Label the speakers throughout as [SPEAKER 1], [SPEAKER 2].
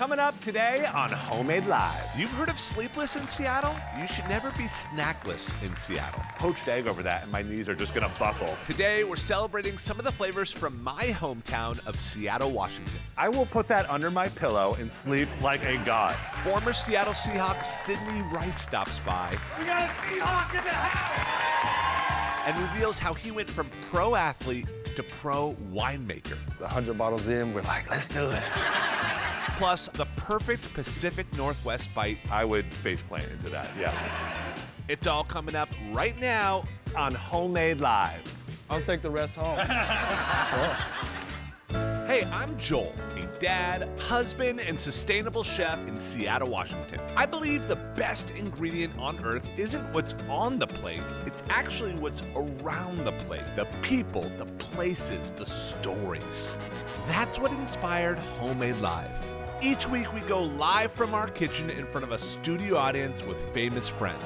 [SPEAKER 1] Coming up today on Homemade Live.
[SPEAKER 2] You've heard of Sleepless in Seattle? You should never be snackless in Seattle.
[SPEAKER 1] Poached egg over that, and my knees are just gonna buckle.
[SPEAKER 2] Today, we're celebrating some of the flavors from my hometown of Seattle, Washington.
[SPEAKER 1] I will put that under my pillow and sleep like a god.
[SPEAKER 2] Former Seattle Seahawks Sidney Rice stops by.
[SPEAKER 1] We got a Seahawk in the house!
[SPEAKER 2] And reveals how he went from pro athlete to pro winemaker.
[SPEAKER 3] 100 bottles in, we're like, let's do it.
[SPEAKER 2] Plus, the perfect Pacific Northwest bite.
[SPEAKER 1] I would faceplant into that, yeah.
[SPEAKER 2] It's all coming up right now
[SPEAKER 1] on Homemade Live.
[SPEAKER 3] I'll take the rest home.
[SPEAKER 2] Hey, I'm Joel, a dad, husband, and sustainable chef in Seattle, Washington. I believe the best ingredient on earth isn't what's on the plate, it's actually what's around the plate. The people, the places, the stories. That's what inspired Homemade Live. Each week we go live from our kitchen in front of a studio audience with famous friends.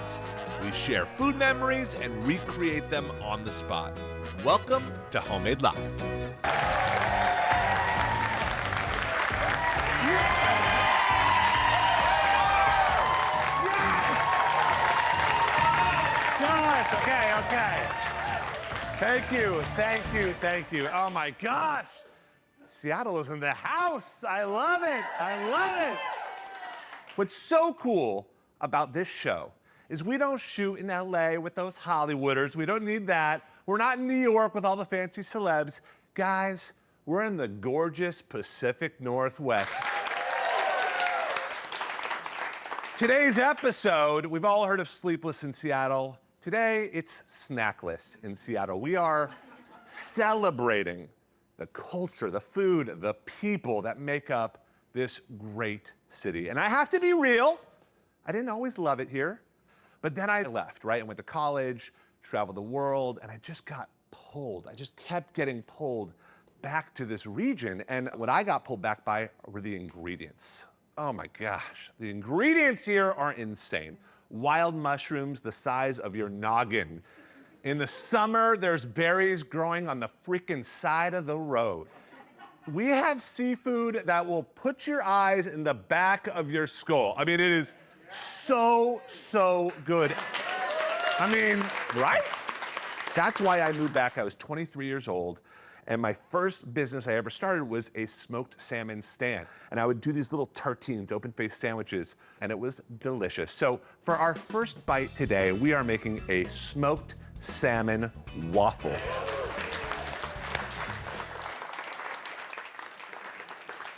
[SPEAKER 2] We share food memories and recreate them on the spot. Welcome to Homemade Live.
[SPEAKER 1] Yes, okay. Thank you. Oh my gosh. Seattle is in the house. I love it. What's so cool about this show is we don't shoot in LA with those Hollywooders. We don't need that. We're not in New York with all the fancy celebs. Guys, we're in the gorgeous Pacific Northwest. Today's episode, we've all heard of Sleepless in Seattle. Today, it's Snackless in Seattle. We are celebrating the culture, the food, the people that make up this great city. And I have to be real, I didn't always love it here, but then I left, right? I went to college, traveled the world, and I just got pulled. I just kept getting pulled back to this region. And what I got pulled back by were the ingredients. Oh my gosh, the ingredients here are insane. Wild mushrooms the size of your noggin. In the summer, there's berries growing on the freaking side of the road. We have seafood that will put your eyes in the back of your skull. I mean, it is so good. I mean, right? That's why I moved back. I was 23 years old, and my first business I ever started was a smoked salmon stand. And I would do these little tartines, open-faced sandwiches, and it was delicious. So for our first bite today, we are making a smoked salmon waffle.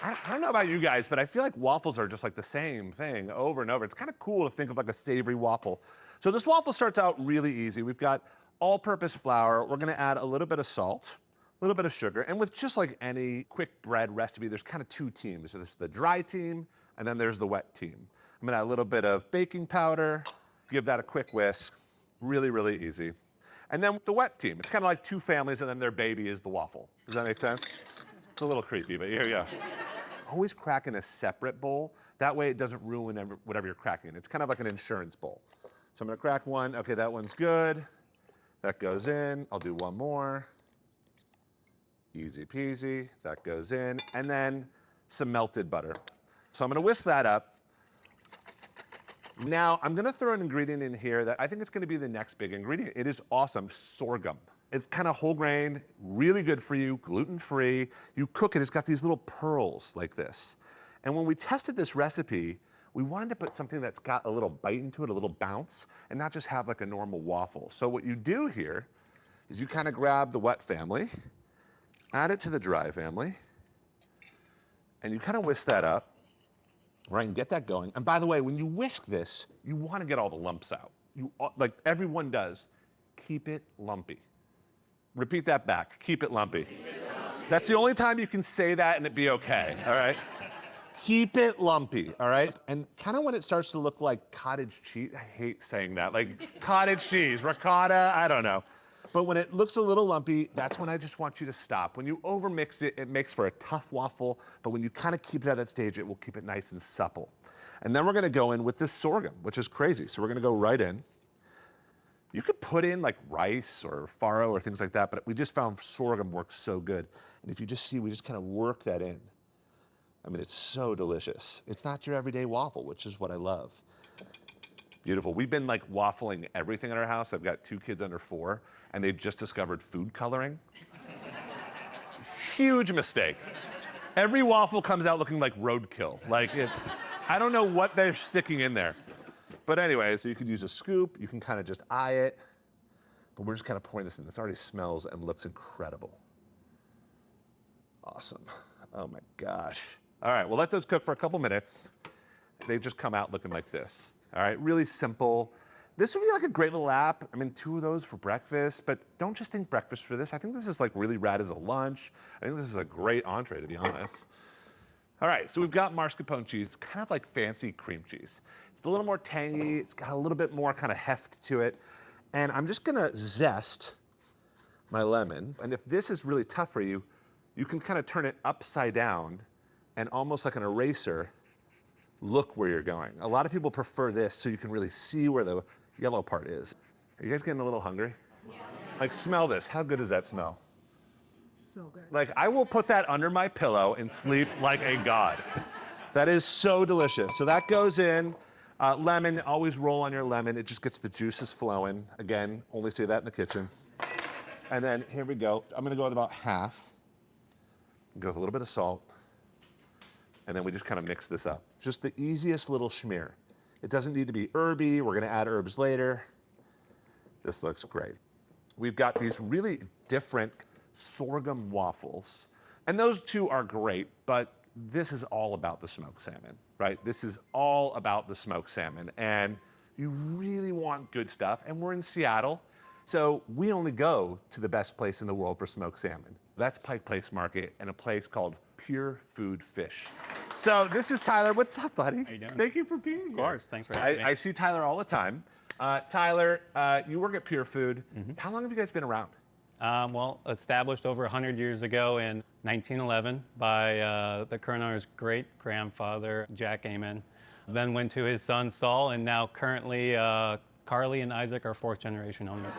[SPEAKER 1] I don't know about you guys, but I feel like waffles are just like the same thing over and over. It's kind of cool to think of like a savory waffle. So this waffle starts out really easy. We've got all-purpose flour. We're gonna add a little bit of salt, a little bit of sugar, and with just like any quick bread recipe, there's kind of two teams. So there's the dry team, and then there's the wet team. I'm gonna add a little bit of baking powder, give that a quick whisk. Really easy. And then the wet team, it's kind of like two families and then their baby is the waffle. Does that make sense? It's a little creepy, but here we go. Always crack in a separate bowl. That way it doesn't ruin whatever you're cracking. It's kind of like an insurance bowl. So I'm gonna crack one. Okay, that one's good. That goes in. I'll do one more. Easy peasy. That goes in. And then some melted butter. So I'm gonna whisk that up. Now, I'm gonna throw an ingredient in here that I think it's gonna be the next big ingredient. It is awesome, sorghum. It's kind of whole grain, really good for you, gluten-free. You cook it, it's got these little pearls like this. And when we tested this recipe, we wanted to put something that's got a little bite into it, a little bounce, and not just have like a normal waffle. So what you do here is you kind of grab the wet family, add it to the dry family, and you kind of whisk that up. Right, and get that going. And by the way, when you whisk this, you want to get all the lumps out. Like everyone does, keep it lumpy. Repeat that back, keep it lumpy. That's the only time you can say that and it be okay, all right? Keep it lumpy, all right? And kind of when it starts to look like cottage cheese, I hate saying that, like cottage cheese, ricotta, I don't know. But when it looks a little lumpy, that's when I just want you to stop. When you overmix it, it makes for a tough waffle, but when you kind of keep it at that stage, it will keep it nice and supple. And then we're gonna go in with this sorghum, which is crazy. So we're gonna go right in. You could put in like rice or farro or things like that, but we just found sorghum works so good. And if you just see, we just kind of work that in. I mean, it's so delicious. It's not your everyday waffle, which is what I love. Beautiful. We've been like waffling everything in our house. I've got 2 kids under 4, and they've just discovered food coloring. Huge mistake. Every waffle comes out looking like roadkill. Like I don't know what they're sticking in there. But anyway, so you could use a scoop. You can kind of just eye it. But we're just kind of pouring this in. This already smells and looks incredible. Awesome. Oh my gosh. All right, well, let those cook for a couple minutes. They just come out looking like this. All right, really simple. This would be like a great little app. I mean, 2 of those for breakfast, but don't just think breakfast for this. I think this is like really rad as a lunch. I think this is a great entree, to be honest. All right, so we've got mascarpone cheese, kind of like fancy cream cheese. It's a little more tangy. It's got a little bit more kind of heft to it. And I'm just gonna zest my lemon. And if this is really tough for you, you can kind of turn it upside down and almost like an eraser, look where you're going. A lot of people prefer this so you can really see where the yellow part is. Are you guys getting a little hungry? Yeah. Like, smell this. How good does that smell?
[SPEAKER 4] So good.
[SPEAKER 1] Like, I will put that under my pillow and sleep like a god. That is so delicious. So that goes in. Lemon, always roll on your lemon. It just gets the juices flowing. Again, only say that in the kitchen. And then here we go. I'm gonna go with about half. Go with a little bit of salt. And then we just kind of mix this up. Just the easiest little schmear. It doesn't need to be herby. We're gonna add herbs later. This looks great. We've got these really different sorghum waffles. And those 2 are great, but this is all about the smoked salmon, right? This is all about the smoked salmon. And you really want good stuff. And we're in Seattle, so we only go to the best place in the world for smoked salmon. That's Pike Place Market and a place called Pure Food Fish. So this is Tyler. What's up, buddy?
[SPEAKER 5] How you doing?
[SPEAKER 1] Thank you for being here.
[SPEAKER 5] Of course, thanks for having me.
[SPEAKER 1] I see Tyler all the time. Tyler, you work at Pure Food. How long have you guys been around?
[SPEAKER 5] Well, established over 100 years ago in 1911 by the current owner's great-grandfather, Jack Amen. Then went to his son, Saul, and now currently Carly and Isaac are 4th-generation owners.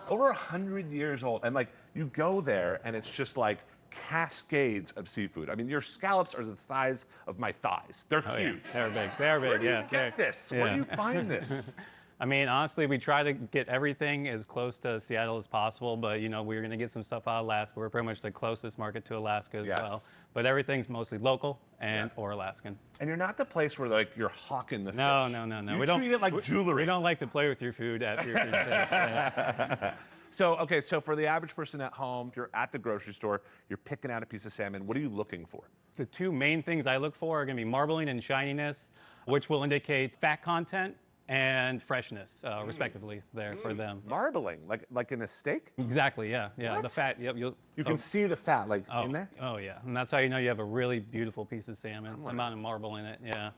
[SPEAKER 1] Over 100 years old, and like you go there and it's just like cascades of seafood. I mean, your scallops are the size of my thighs. They're huge.
[SPEAKER 5] Yeah, they're big. They're big.
[SPEAKER 1] Where do you get this? Where do you find this?
[SPEAKER 5] I mean, honestly, we try to get everything as close to Seattle as possible, but you know, we're going to get some stuff out of Alaska. We're pretty much the closest market to Alaska as well. But everything's mostly local and or Alaskan.
[SPEAKER 1] And you're not the place where like you're hawking the fish.
[SPEAKER 5] No.
[SPEAKER 1] You treat it like jewelry.
[SPEAKER 5] We don't like to play with your food at your food. Yeah.
[SPEAKER 1] So, okay, so for the average person at home, if you're at the grocery store, you're picking out a piece of salmon, what are you looking for?
[SPEAKER 5] The 2 main things I look for are going to be marbling and shininess, which will indicate fat content and freshness, respectively, there for them.
[SPEAKER 1] Marbling, like in a steak?
[SPEAKER 5] Exactly, yeah.
[SPEAKER 1] What?
[SPEAKER 5] The fat, yep.
[SPEAKER 1] You can see the fat, like in there?
[SPEAKER 5] Oh, yeah. And that's how you know you have a really beautiful piece of salmon, the amount of marble in it, yeah.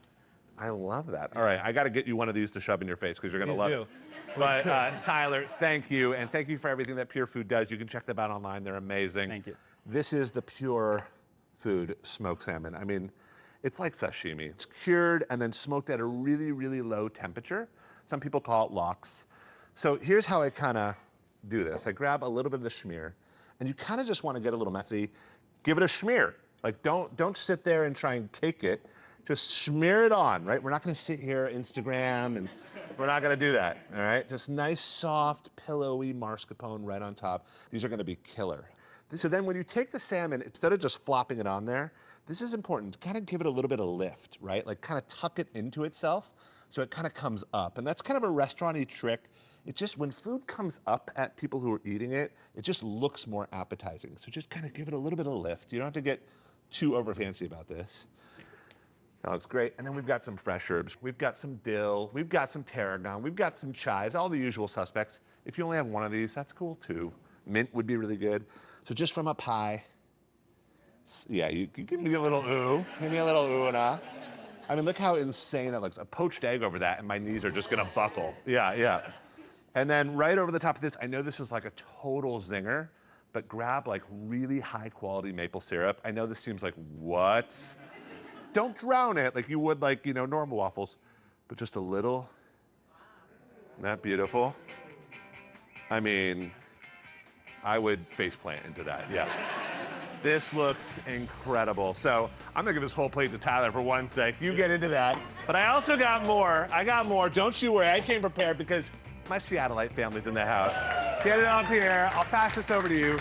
[SPEAKER 1] I love that. All right, I got to get you one of these to shove in your face because you're going to love
[SPEAKER 5] do.
[SPEAKER 1] it. But Tyler, thank you, and thank you for everything that Pure Food does. You can check them out online. They're amazing.
[SPEAKER 5] Thank you.
[SPEAKER 1] This is the Pure Food smoked salmon. I mean, it's like sashimi. It's cured and then smoked at a really, really low temperature. Some people call it lox. So here's how I kind of do this. I grab a little bit of the schmear, and you kind of just want to get a little messy. Give it a schmear. Like, don't sit there and try and cake it. Just smear it on, right? We're not going to sit here, Instagram, and we're not going to do that, all right? Just nice, soft, pillowy mascarpone right on top. These are going to be killer. So then when you take the salmon, instead of just flopping it on there, this is important to kind of give it a little bit of lift, right? Like kind of tuck it into itself so it kind of comes up. And that's kind of a restaurant-y trick. It just, when food comes up at people who are eating it, it just looks more appetizing. So just kind of give it a little bit of lift. You don't have to get too over fancy about this. That looks great. And then we've got some fresh herbs. We've got some dill. We've got some tarragon. We've got some chives, all the usual suspects. If you only have one of these, that's cool too. Mint would be really good. So just from up high, yeah, you can give me a little ooh. Give me a little ooh and ah. I mean, look how insane that looks. A poached egg over that, and my knees are just gonna buckle. Yeah. And then right over the top of this, I know this is like a total zinger, but grab like really high quality maple syrup. I know this seems like, what? Don't drown it like you would like, normal waffles, but just a little. Isn't that beautiful? I mean, I would faceplant into that, yeah. This looks incredible. So I'm gonna give this whole plate to Tyler for one sec. You get into that. But I also got more. I got more. Don't you worry. I came prepared because my Seattleite family's in the house. Get it up here. I'll pass this over to you.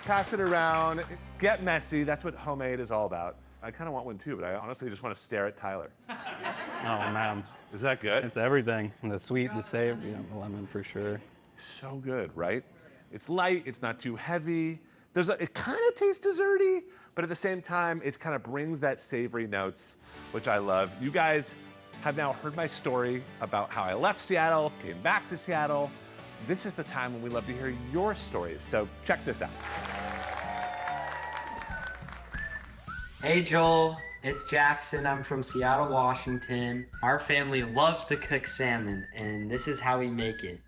[SPEAKER 1] Pass it around. Get messy. That's what homemade is all about. I kind of want one too, but I honestly just want to stare at Tyler.
[SPEAKER 5] Oh man,
[SPEAKER 1] Is that good?
[SPEAKER 5] it's everything. The sweet, the savory, the lemon for sure.
[SPEAKER 1] So good, right? It's light. It's not too heavy. It kind of tastes desserty, but at the same time, it kind of brings that savory notes, which I love. You guys have now heard my story about how I left Seattle, came back to Seattle. This is the time when we love to hear your stories. So check this out.
[SPEAKER 6] Hey Joel, it's Jackson. I'm from Seattle, Washington. Our family loves to cook salmon, and this is how we make it.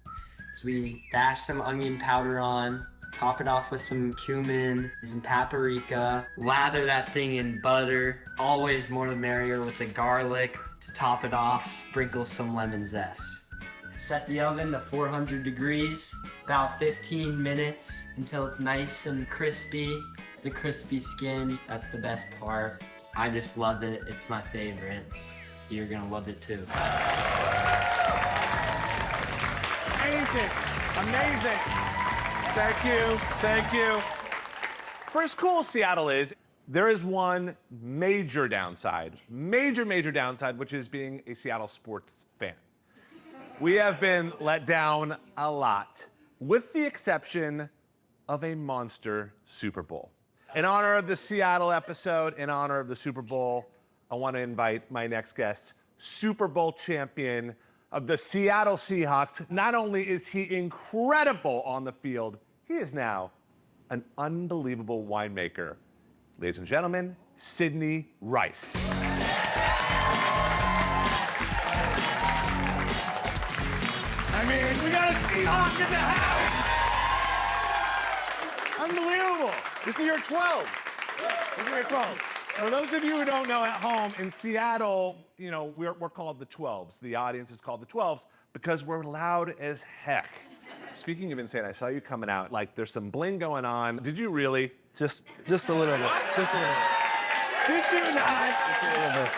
[SPEAKER 6] So we dash some onion powder on, top it off with some cumin, some paprika, lather that thing in butter, always more the merrier with the garlic. To top it off, sprinkle some lemon zest. Set the oven to 400 degrees, about 15 minutes until it's nice and crispy. The crispy skin, that's the best part. I just love it. It's my favorite. You're gonna love it too.
[SPEAKER 1] Amazing, amazing. Thank you, thank you. First cool Seattle is, there is one major downside, major downside, which is being a Seattle sports fan. We have been let down a lot, with the exception of a monster Super Bowl. In honor of the Seattle episode, in honor of the Super Bowl, I want to invite my next guest, Super Bowl champion of the Seattle Seahawks. Not only is he incredible on the field, he is now an unbelievable winemaker. Ladies and gentlemen, Sidney Rice. I mean, we got a Seahawk in the house! Unbelievable. This is your 12s. This is your 12s. For those of you who don't know at home, in Seattle, you know, we're called the 12s. The audience is called the 12s because we're loud as heck. Speaking of insane, I saw you coming out. Like, there's some bling going on. Did you really?
[SPEAKER 3] Just a little bit. Just a little bit.
[SPEAKER 1] Did you not?
[SPEAKER 3] Just a little bit.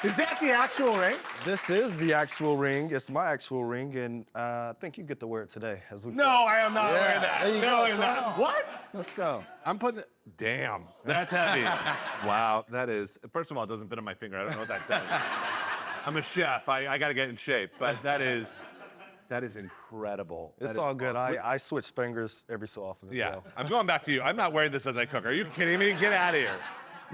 [SPEAKER 1] Is that the actual ring?
[SPEAKER 3] This is the actual ring. It's my actual ring, and I think you get to wear it today.
[SPEAKER 1] No, I am not wearing that.
[SPEAKER 3] There you
[SPEAKER 1] No,
[SPEAKER 3] go.
[SPEAKER 1] I'm not. What?
[SPEAKER 3] Let's go.
[SPEAKER 1] I'm putting it. Damn, that's heavy. Wow, that is. First of all, it doesn't fit on my finger. I don't know what that says. I'm a chef. I got to get in shape, but that is incredible.
[SPEAKER 3] It's all good. I switch fingers every so often as
[SPEAKER 1] Yeah,
[SPEAKER 3] well.
[SPEAKER 1] I'm going back to you. I'm not wearing this as I cook. Are you kidding me? Get out of here.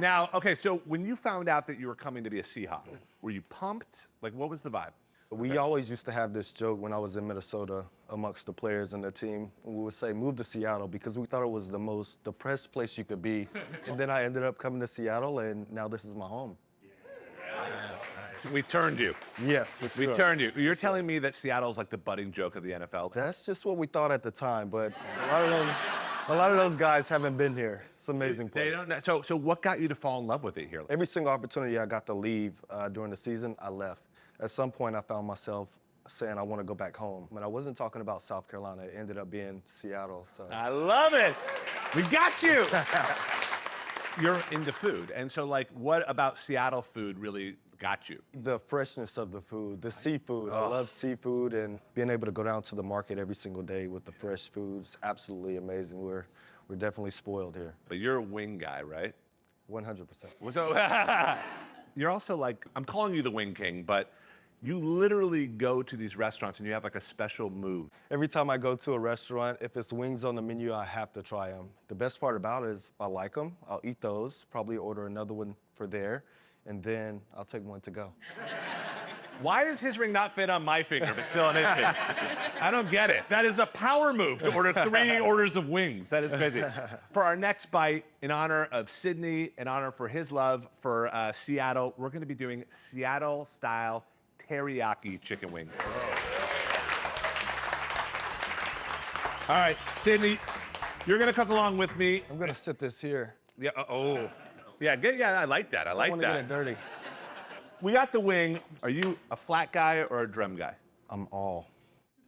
[SPEAKER 1] Now, okay, so when you found out that you were coming to be a Seahawk, were you pumped? Like, what was the vibe?
[SPEAKER 3] We always used to have this joke when I was in Minnesota amongst the players and the team. We would say, move to Seattle, because we thought it was the most depressed place you could be. And then I ended up coming to Seattle, and now this is my home.
[SPEAKER 1] We turned you.
[SPEAKER 3] Yes, for sure.
[SPEAKER 1] We turned you. You're telling me that Seattle's like the budding joke of the NFL?
[SPEAKER 3] That's just what we thought at the time, but a lot of those guys haven't been here. It's an amazing place.
[SPEAKER 1] They don't know. So what got you to fall in love with it here?
[SPEAKER 3] Every single opportunity I got to leave during the season, I left. At some point, I found myself saying I want to go back home. But I wasn't talking about South Carolina. It ended up being Seattle. So
[SPEAKER 1] I love it. We got you. You're into food. And so, like, what about Seattle food really got you?
[SPEAKER 3] the freshness of the food, the seafood. I love seafood, and being able to go down to the market every single day with the fresh foods, absolutely amazing. We're definitely spoiled here.
[SPEAKER 1] But you're a wing guy, right?
[SPEAKER 3] 100%.
[SPEAKER 1] So you're also like, I'm calling you the Wing King, but you literally go to these restaurants and you have like a special move.
[SPEAKER 3] Every time I go to a restaurant, if it's wings on the menu, I have to try them. The best part about it is I like them. I'll eat those, probably order another one for there, and then I'll take one to go.
[SPEAKER 1] Why does his ring not fit on my finger, but still on his finger? I don't get it. That is a power move to order 3 orders of wings. That is crazy. For our next bite, in honor of Sidney, in honor for his love for Seattle, we're going to be doing Seattle-style teriyaki chicken wings. All right, Sidney, you're going to cook along with me.
[SPEAKER 3] I'm gonna sit this here.
[SPEAKER 1] Yeah. Yeah. I like that. I
[SPEAKER 3] I
[SPEAKER 1] like
[SPEAKER 3] wanna get
[SPEAKER 1] that.
[SPEAKER 3] it dirty.
[SPEAKER 1] We got the wing. Are you a flat guy or a drum guy?
[SPEAKER 3] I'm all.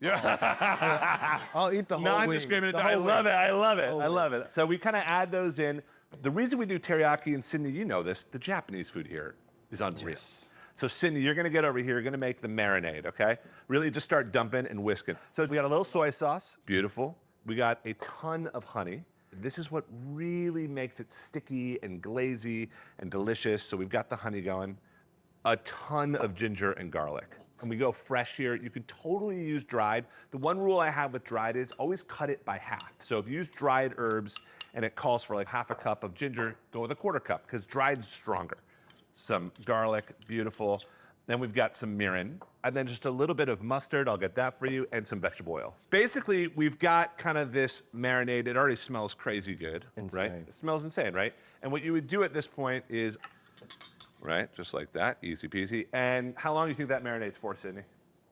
[SPEAKER 3] I'll eat the whole wing.
[SPEAKER 1] Non-discriminatory.
[SPEAKER 3] The
[SPEAKER 1] I
[SPEAKER 3] whole
[SPEAKER 1] love it.
[SPEAKER 3] wing.
[SPEAKER 1] I love it. I
[SPEAKER 3] Whole
[SPEAKER 1] love it. So we kind of add those in. The reason we do teriyaki, and Sydney, you know this, the Japanese food here is unreal.
[SPEAKER 3] Yes.
[SPEAKER 1] So Sydney, you're gonna get over here, you're gonna make the marinade, okay? Really just start dumping and whisking. So we got a little soy sauce, beautiful. We got a ton of honey. This is what really makes it sticky and glazy and delicious. So we've got the honey going. A ton of ginger and garlic. And we go fresh here. You can totally use dried. The one rule I have with dried is always cut it by half. So if you use dried herbs and it calls for like half a cup of ginger, go with a quarter cup because dried's stronger. Some garlic, beautiful. Then we've got some mirin, and then just a little bit of mustard, I'll get that for you, and some vegetable oil. Basically, we've got kind of this marinade. It already smells crazy good, right?
[SPEAKER 3] Insane.
[SPEAKER 1] It smells insane, right? And what you would do at this point is, right, just like that, easy peasy. And how long do you think that marinade's for, Sydney?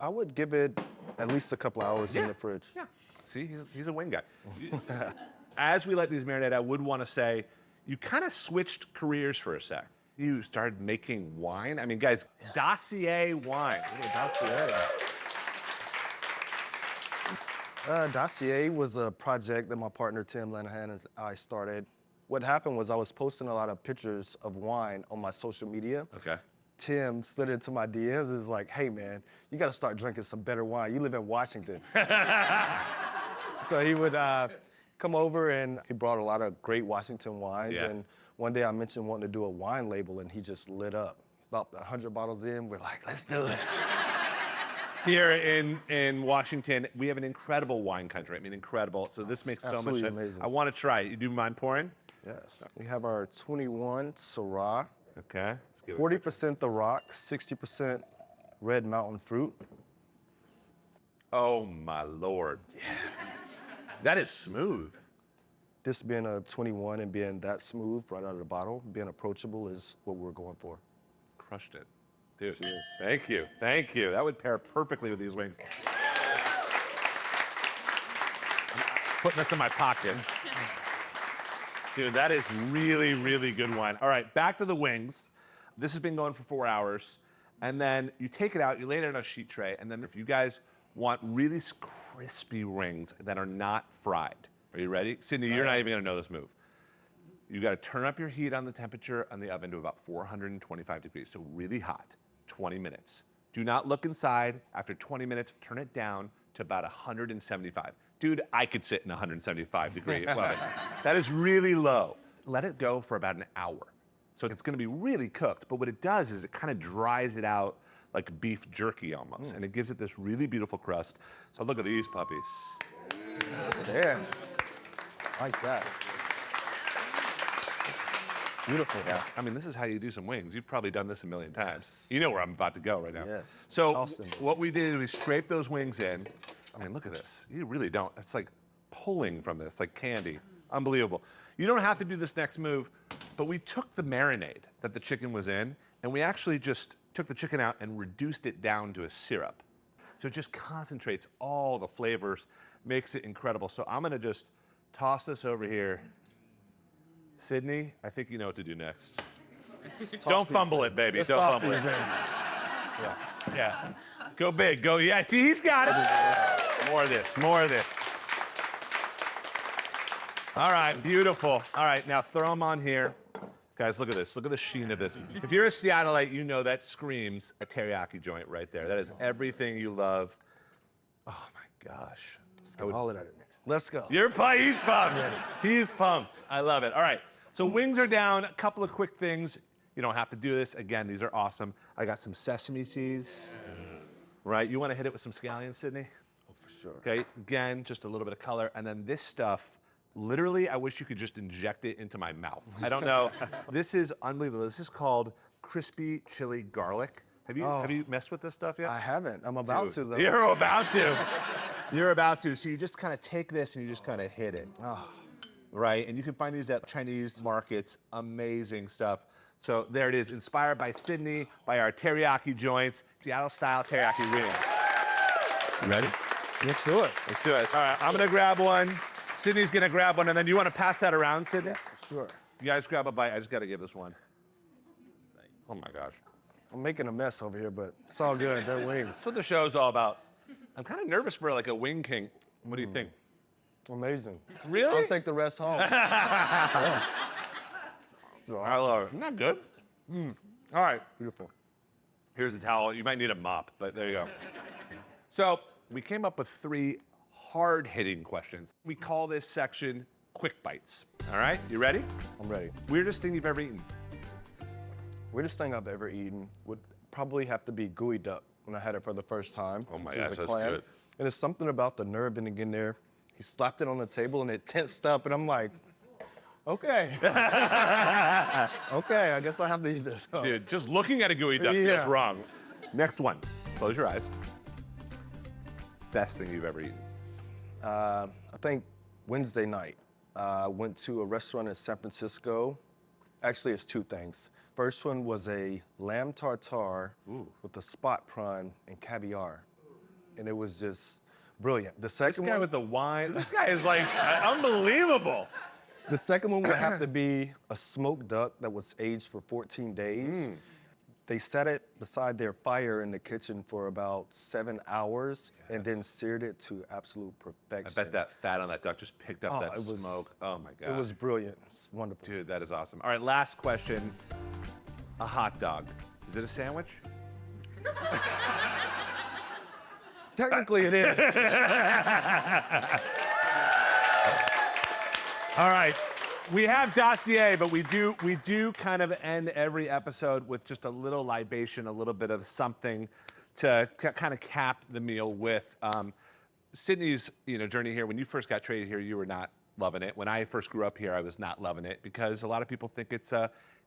[SPEAKER 3] I would give it at least a couple hours in the fridge.
[SPEAKER 1] Yeah. See, he's a wing guy. As we let these marinate, I would want to say, you kind of switched careers for a sec. You started making wine. I mean, guys, Dossier Wines.
[SPEAKER 3] Dossier was a project that my partner Tim Lanahan and I started. What happened was I was posting a lot of pictures of wine on my social media.
[SPEAKER 1] Okay.
[SPEAKER 3] Tim slid into my DMs and was like, hey man, you gotta start drinking some better wine. You live in Washington. So he would come over and he brought a lot of great Washington wines.
[SPEAKER 1] Yeah.
[SPEAKER 3] And one day I mentioned wanting to do a wine label and he just lit up. About 100 bottles in, we're like, let's do it.
[SPEAKER 1] Here in Washington, we have an incredible wine country. I mean, incredible. So this makes so much
[SPEAKER 3] Absolutely
[SPEAKER 1] sense.
[SPEAKER 3] amazing.
[SPEAKER 1] I want to try it. You do mind pouring?
[SPEAKER 3] Yes. We have our 21 Syrah,
[SPEAKER 1] Okay. Let's give it.
[SPEAKER 3] 40% the rock, 60% red mountain fruit.
[SPEAKER 1] Oh my Lord. Yeah. That is smooth.
[SPEAKER 3] This being a 21 and being that smooth right out of the bottle, being approachable is what we're going for.
[SPEAKER 1] Crushed it. Dude, thank you. Thank you. That would pair perfectly with these wings. I'm putting this in my pocket. Dude, that is really, really good wine. All right, back to the wings. This has been going for 4 hours. And then you take it out, you lay it on a sheet tray, and then if you guys want really crispy wings that are not fried, are you ready? Sydney, you're not even gonna know this move. You gotta turn up your heat on the temperature on the oven to about 425 degrees, so really hot, 20 minutes. Do not look inside. After 20 minutes, turn it down to about 175. Dude, I could sit in 175 degree oven. That is really low. Let it go for about an hour. So it's gonna be really cooked, but what it does is it kind of dries it out like beef jerky almost, and it gives it this really beautiful crust. So look at these puppies.
[SPEAKER 3] Damn. Like that. Beautiful.
[SPEAKER 1] Yeah, I mean, this is how you do some wings. You've probably done this a million times. You know where I'm about to go right now.
[SPEAKER 3] Yes.
[SPEAKER 1] So
[SPEAKER 3] Toss them.
[SPEAKER 1] what we did is we scraped those wings in. I mean, look at this. You really don't. It's like pulling from this, like candy. Unbelievable. You don't have to do this next move, but we took the marinade that the chicken was in, and we actually just took the chicken out and reduced it down to a syrup. So it just concentrates all the flavors, makes it incredible. So I'm gonna just toss this over here. Sydney, I think you know what to do next. Don't fumble it, baby.
[SPEAKER 3] Let's
[SPEAKER 1] Don't
[SPEAKER 3] toss
[SPEAKER 1] fumble
[SPEAKER 3] these
[SPEAKER 1] it.
[SPEAKER 3] things.
[SPEAKER 1] Yeah. Go big. Go. Yeah. See, he's got it. More of this. More of this. All right. Beautiful. All right. Now throw them on here. Guys, look at this. Look at the sheen of this. If you're a Seattleite, you know that screams a teriyaki joint right there. That is everything you love. Oh my gosh.
[SPEAKER 3] All of that in there. Let's go.
[SPEAKER 1] You're pumped. He's pumped. He's pumped. I love it. All right. So wings are down. A couple of quick things. You don't have to do this. Again, these are awesome. I got some sesame seeds. Right. You want to hit it with some scallions, Sydney?
[SPEAKER 3] Oh, for sure.
[SPEAKER 1] Okay. Again, just a little bit of color. And then this stuff, literally, I wish you could just inject it into my mouth. I don't know. This is unbelievable. This is called crispy chili garlic. Have you messed with this stuff yet?
[SPEAKER 3] I haven't. I'm about to, though.
[SPEAKER 1] You're about to. You're about to. So you just kind of take this and you just kind of hit it.
[SPEAKER 3] Oh.
[SPEAKER 1] Right? And you can find these at Chinese markets. Amazing stuff. So there it is, inspired by Sydney, by our teriyaki joints, Seattle-style teriyaki wings. You ready?
[SPEAKER 3] Let's do it.
[SPEAKER 1] Let's do it. All right, I'm gonna grab one. Sydney's gonna grab one, and then you wanna pass that around, Sydney?
[SPEAKER 3] Sure.
[SPEAKER 1] You guys grab a bite. I just gotta give this one. Oh my gosh.
[SPEAKER 3] I'm making a mess over here, but it's all good. They're wings.
[SPEAKER 1] That's what the show's all about. I'm kind of nervous for like a Wing King. What do you think?
[SPEAKER 3] Amazing.
[SPEAKER 1] Really?
[SPEAKER 3] I'll take the rest home.
[SPEAKER 1] I love it. Isn't that good? All right.
[SPEAKER 3] Beautiful.
[SPEAKER 1] Here's the towel. You might need a mop, but there you go. So we came up with 3 hard-hitting questions. We call this section Quick Bites. All right, you ready?
[SPEAKER 3] I'm ready.
[SPEAKER 1] Weirdest thing you've ever eaten?
[SPEAKER 3] Weirdest thing I've ever eaten would probably have to be gooey duck when I had it for the first time.
[SPEAKER 1] Oh my
[SPEAKER 3] which is
[SPEAKER 1] gosh,
[SPEAKER 3] a
[SPEAKER 1] that's
[SPEAKER 3] clam.
[SPEAKER 1] good.
[SPEAKER 3] And it's something about the nerve ending in there. He slapped it on the table and it tensed up, and I'm like, okay. Okay, I guess I have to eat this.
[SPEAKER 1] Dude, just looking at a gooey duck
[SPEAKER 3] Yeah.
[SPEAKER 1] feels wrong. Next one. Close your eyes. Best thing you've ever eaten?
[SPEAKER 3] I think Wednesday night, went to a restaurant in San Francisco. Actually, it's 2 things. First one was a lamb tartare with a spot prawn and caviar. And it was just brilliant. The
[SPEAKER 1] This
[SPEAKER 3] second
[SPEAKER 1] guy
[SPEAKER 3] one,
[SPEAKER 1] with the wine. This guy is like unbelievable.
[SPEAKER 3] the second one would have to be a smoked duck that was aged for 14 days. They set it beside their fire in the kitchen for about 7 hours and then seared it to absolute
[SPEAKER 1] I
[SPEAKER 3] perfection.
[SPEAKER 1] bet that fat on that duck just picked up that
[SPEAKER 3] it was-
[SPEAKER 1] smoke. Oh my God.
[SPEAKER 3] It was brilliant. It's wonderful.
[SPEAKER 1] Dude, that is awesome. All right, last question. A hot dog. Is it a sandwich?
[SPEAKER 3] Technically, it is.
[SPEAKER 1] All right. We have Dossier, but we do kind of end every episode with just a little libation, a little bit of something to kind of cap the meal with. Sydney's journey here, when you first got traded here, you were not loving it. When I first grew up here, I was not loving it because a lot of people think it's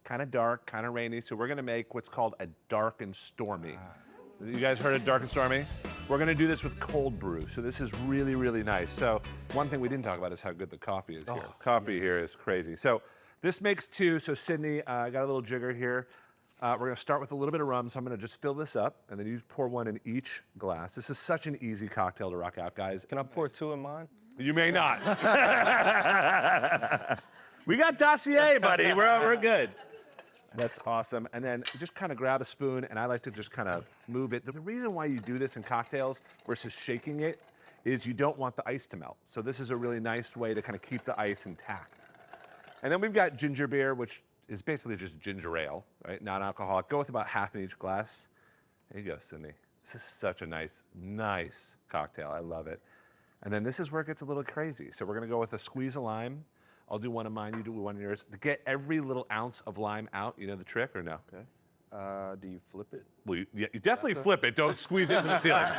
[SPEAKER 1] kind of dark, kind of rainy. So we're going to make what's called a dark and stormy. You guys heard of dark and stormy? We're gonna do this with cold brew. So this is really, really nice. So one thing we didn't talk about is how good the coffee is here. Coffee here is crazy. So this makes 2. So Sydney, I got a little jigger here. We're gonna start with a little bit of rum. So I'm gonna just fill this up and then you pour 1 in each glass. This is such an easy cocktail to rock out, guys.
[SPEAKER 3] Can I pour 2 in mine?
[SPEAKER 1] You may not. We got Dossier, buddy. We're good. That's awesome. And then just kind of grab a spoon, and I like to just kind of move it. The reason why you do this in cocktails versus shaking it is you don't want the ice to melt. So this is a really nice way to kind of keep the ice intact. And then we've got ginger beer, which is basically just ginger ale, right? Non-alcoholic. Go with about half in each glass. There you go, Sydney. This is such a nice cocktail. I love it. And then this is where it gets a little crazy. So we're gonna go with a squeeze of lime. I'll do one of mine, you do one of yours. To get every little ounce of lime out, you know the trick or no?
[SPEAKER 3] Okay. Do you flip it?
[SPEAKER 1] Well, you definitely flip it. Don't squeeze into the ceiling.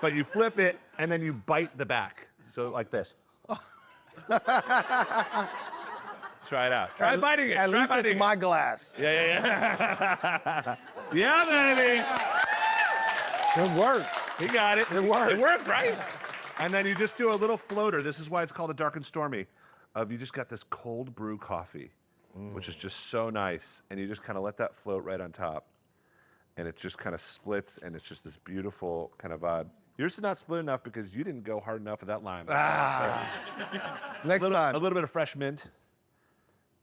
[SPEAKER 1] But you flip it, and then you bite the back. So like this. Try it out. Try biting it.
[SPEAKER 3] At
[SPEAKER 1] Try
[SPEAKER 3] least
[SPEAKER 1] biting
[SPEAKER 3] it's
[SPEAKER 1] it.
[SPEAKER 3] my glass.
[SPEAKER 1] Yeah. Yeah, baby.
[SPEAKER 3] It works.
[SPEAKER 1] You got it.
[SPEAKER 3] It worked.
[SPEAKER 1] It worked, right? And then you just do a little floater. This is why it's called a dark and stormy. You just got this cold brew coffee, which is just so nice. And you just kind of let that float right on top. And it just kind of splits, and it's just this beautiful kind of vibe. Yours is not split enough because you didn't go hard enough with that lime.
[SPEAKER 3] Next time.
[SPEAKER 1] A little bit of fresh mint,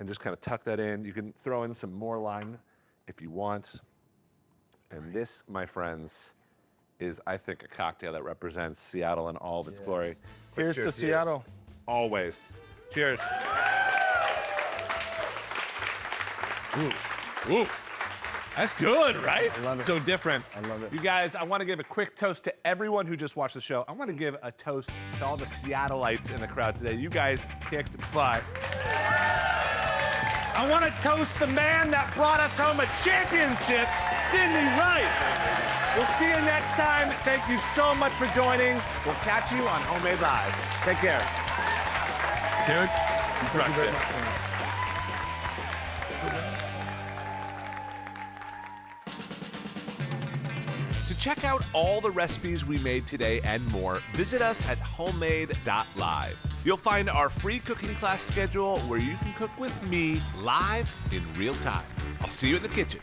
[SPEAKER 1] and just kind of tuck that in. You can throw in some more lime if you want. And this, my friends, is, I think, a cocktail that represents Seattle in all of its glory.
[SPEAKER 3] Here's to Seattle.
[SPEAKER 1] Always. Cheers. Ooh. That's good, right?
[SPEAKER 3] I love it.
[SPEAKER 1] So different.
[SPEAKER 3] I love it.
[SPEAKER 1] You guys, I want to give a quick toast to everyone who just watched the show. I want to give a toast to all the Seattleites in the crowd today. You guys kicked butt. I want to toast the man that brought us home a championship, Sidney Rice. We'll see you next time. Thank you so much for joining. We'll catch you on Homemade Live. Take care. Dude, you crushed it.
[SPEAKER 2] To check out all the recipes we made today and more, visit us at homemade.live. You'll find our free cooking class schedule where you can cook with me live in real time. I'll see you in the kitchen.